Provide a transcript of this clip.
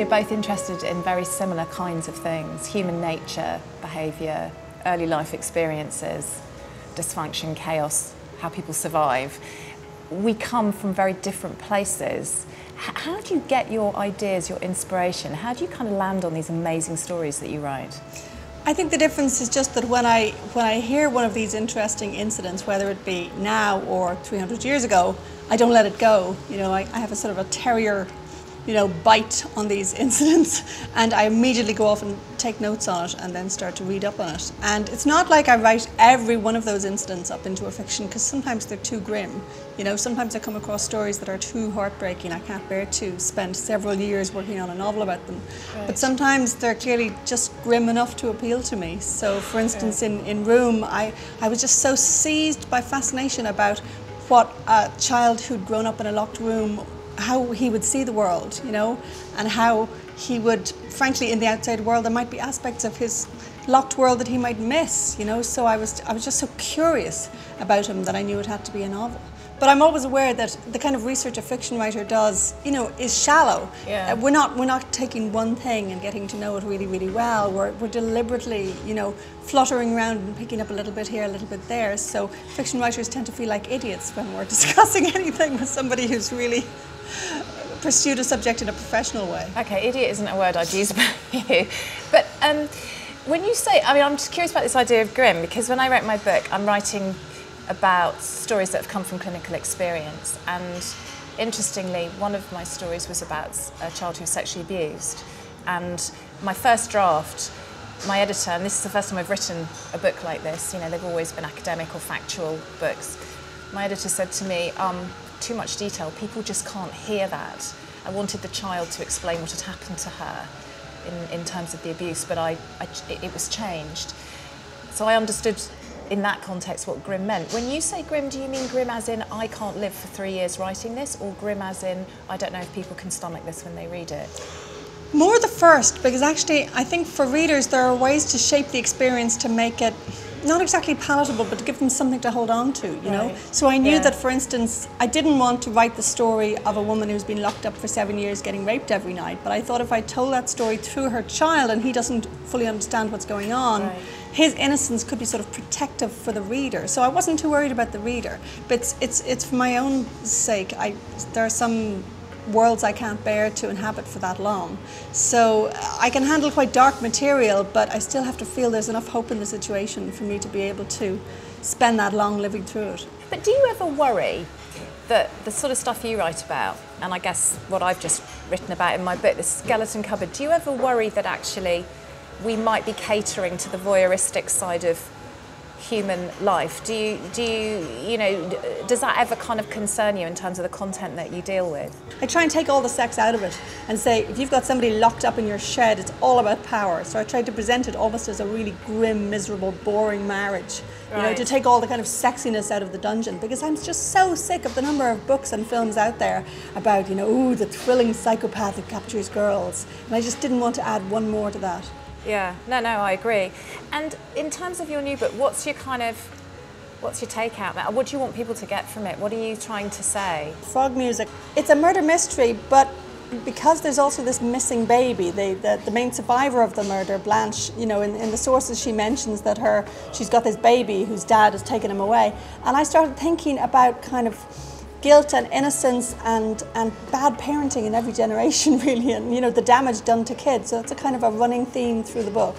we're both interested in very similar kinds of things: human nature, behaviour, early life experiences, dysfunction, chaos, how people survive. We come from very different places. How do you get your ideas, your inspiration? How do you kind of land on these amazing stories that you write? I think the difference is just that when I hear one of these interesting incidents, whether it be now or 300 years ago, I don't let it go. You know, I have a sort of a terrier, you know, bite on these incidents, and I immediately go off and take notes on it and then start to read up on it. And it's not like I write every one of those incidents up into a fiction, because sometimes they're too grim. You know, sometimes I come across stories that are too heartbreaking. I can't bear to spend several years working on a novel about them. Right. But sometimes they're clearly just grim enough to appeal to me. So for instance, in Room, I was just so seized by fascination about what a child who'd grown up in a locked room, how he would see the world, you know, and how he would, frankly, in the outside world, there might be aspects of his locked world that he might miss, you know. So I was just so curious about him that I knew it had to be a novel. But I'm always aware that the kind of research a fiction writer does, you know, is shallow. Yeah. We're not taking one thing and getting to know it really, really well. We're deliberately, you know, fluttering around and picking up a little bit here, a little bit there. So fiction writers tend to feel like idiots when we're discussing anything with somebody who's really pursued a subject in a professional way. Okay, idiot isn't a word I'd use about you. But when you say, I mean, I'm just curious about this idea of grim, because when I wrote my book, I'm writing about stories that have come from clinical experience. And interestingly, one of my stories was about a child who was sexually abused. And my first draft, my editor, and this is the first time I've written a book like this, you know, they've always been academic or factual books. My editor said to me, too much detail, people just can't hear that. I wanted the child to explain what had happened to her in terms of the abuse, but it was changed. So I understood in that context what grim meant. When you say grim, do you mean grim as in I can't live for 3 years writing this, or grim as in I don't know if people can stomach this when they read it? More the first, because actually I think for readers there are ways to shape the experience to make it not exactly palatable, but to give them something to hold on to, you know. So I knew that, for instance, I didn't want to write the story of a woman who's been locked up for 7 years getting raped every night, but I thought if I told that story through her child and he doesn't fully understand what's going on, his innocence could be sort of protective for the reader. So I wasn't too worried about the reader, but it's for my own sake. There are some worlds I can't bear to inhabit for that long. So I can handle quite dark material, but I still have to feel there's enough hope in the situation for me to be able to spend that long living through it. But do you ever worry that the sort of stuff you write about, and I guess what I've just written about in my book, the skeleton cupboard, do you ever worry that actually we might be catering to the voyeuristic side of human life? Do you know, does that ever kind of concern you in terms of the content that you deal with? I try and take all the sex out of it and say, if you've got somebody locked up in your shed, it's all about power. So I tried to present it almost as a really grim, miserable, boring marriage. You know, to take all the kind of sexiness out of the dungeon, because I'm just so sick of the number of books and films out there about, you know, ooh, the thrilling psychopath that captures girls. And I just didn't want to add one more to that. Yeah, no, I agree. And in terms of your new book, what's your take out there? What do you want people to get from it? What are you trying to say? Frog music. It's a murder mystery, but because there's also this missing baby, the main survivor of the murder, Blanche, you know, in the sources she mentions that she's got this baby whose dad has taken him away. And I started thinking about kind of guilt and innocence and bad parenting in every generation, really, and, you know, the damage done to kids. So it's a kind of a running theme through the book.